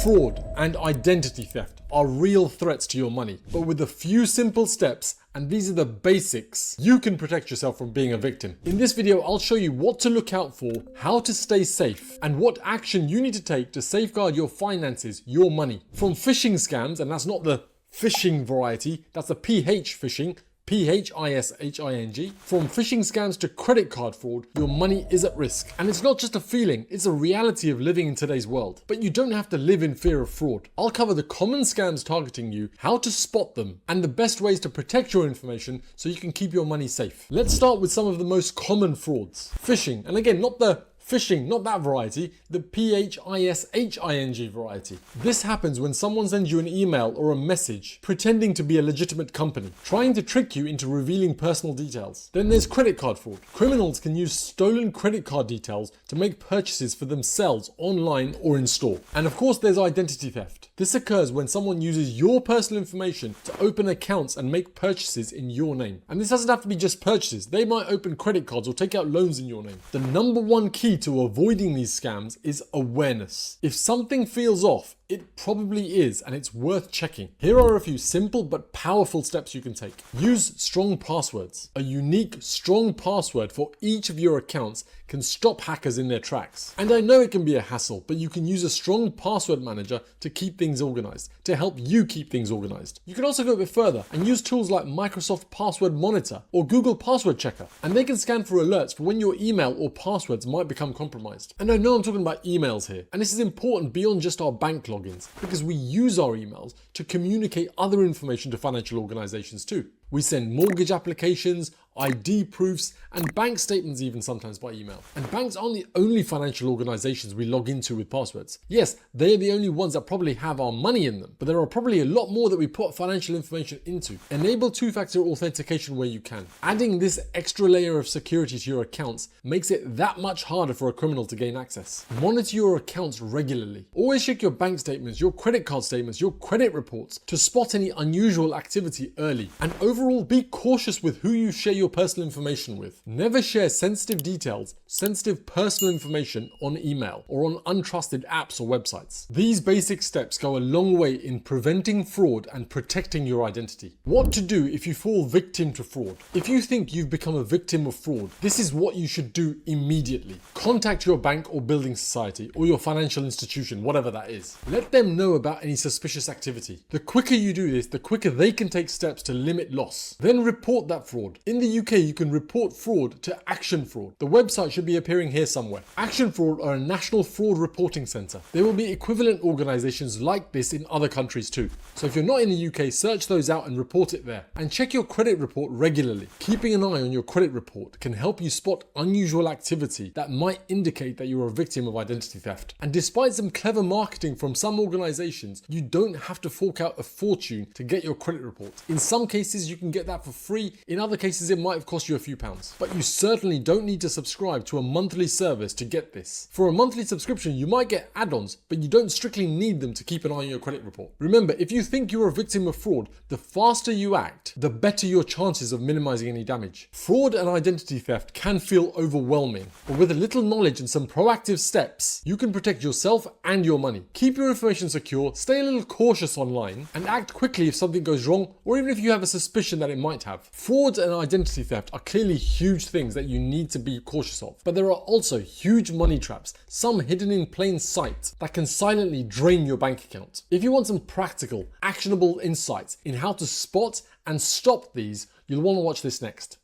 Fraud and identity theft are real threats to your money, but with a few simple steps, and these are the basics, you can protect yourself from being a victim. In this video, I'll show you what to look out for, how to stay safe, and what action you need to take to safeguard your finances, your money. From phishing scams, and that's not the phishing variety, that's the PH phishing, P-H-I-S-H-I-N-G. From phishing scams to credit card fraud, your money is at risk. And it's not just a feeling, it's a reality of living in today's world. But you don't have to live in fear of fraud. I'll cover the common scams targeting you, how to spot them, and the best ways to protect your information so you can keep your money safe. Let's start with some of the most common frauds. Phishing, and again, not the phishing, not that variety, the P-H-I-S-H-I-N-G variety. This happens when someone sends you an email or a message pretending to be a legitimate company, trying to trick you into revealing personal details. Then there's credit card fraud. Criminals can use stolen credit card details to make purchases for themselves online or in store. And of course there's identity theft. This occurs when someone uses your personal information to open accounts and make purchases in your name. And this doesn't have to be just purchases. They might open credit cards or take out loans in your name. The number one key to avoiding these scams is awareness. If something feels off, it probably is, and it's worth checking. Here are a few simple but powerful steps you can take. Use strong passwords. A unique, strong password for each of your accounts can stop hackers in their tracks. And I know it can be a hassle, but you can use a strong password manager to keep things organized, to help you keep things organized. You can also go a bit further and use tools like Microsoft Password Monitor or Google Password Checker, and they can scan for alerts for when your email or passwords might become compromised. And I know I'm talking about emails here, and this is important beyond just our bank logins, because we use our emails to communicate other information to financial organizations too. We send mortgage applications, ID proofs, and bank statements even sometimes by email. And banks aren't the only financial organizations we log into with passwords. Yes, they're the only ones that probably have our money in them, but there are probably a lot more that we put financial information into. Enable two-factor authentication where you can. Adding this extra layer of security to your accounts makes it that much harder for a criminal to gain access. Monitor your accounts regularly. Always check your bank statements, your credit card statements, your credit reports to spot any unusual activity early. And overall, be cautious with who you share your personal information with. Never share sensitive details, sensitive personal information on email or on untrusted apps or websites. These basic steps go a long way in preventing fraud and protecting your identity. What to do if you fall victim to fraud? If you think you've become a victim of fraud, this is what you should do immediately. Contact your bank or building society or your financial institution, whatever that is. Let them know about any suspicious activity. The quicker you do this, the quicker they can take steps to limit loss. Then report that fraud. In the UK, you can report fraud to Action Fraud. The website should be appearing here somewhere. Action Fraud are a national fraud reporting centre. There will be equivalent organisations like this in other countries too. So if you're not in the UK, search those out and report it there. And check your credit report regularly. Keeping an eye on your credit report can help you spot unusual activity that might indicate that you're a victim of identity theft. And despite some clever marketing from some organisations, you don't have to fork out a fortune to get your credit report. In some cases, you can get that for free. In other cases, it might have cost you a few pounds. But you certainly don't need to subscribe to a monthly service to get this. For a monthly subscription, you might get add-ons, but you don't strictly need them to keep an eye on your credit report. Remember, if you think you're a victim of fraud, the faster you act, the better your chances of minimizing any damage. Fraud and identity theft can feel overwhelming, but with a little knowledge and some proactive steps, you can protect yourself and your money. Keep your information secure, stay a little cautious online, and act quickly if something goes wrong, or even if you have a suspicion that it might have. Fraud and identity theft are clearly huge things that you need to be cautious of, but there are also huge money traps, some hidden in plain sight, that can silently drain your bank account. If you want some practical, actionable insights in how to spot and stop these, you'll want to watch this next.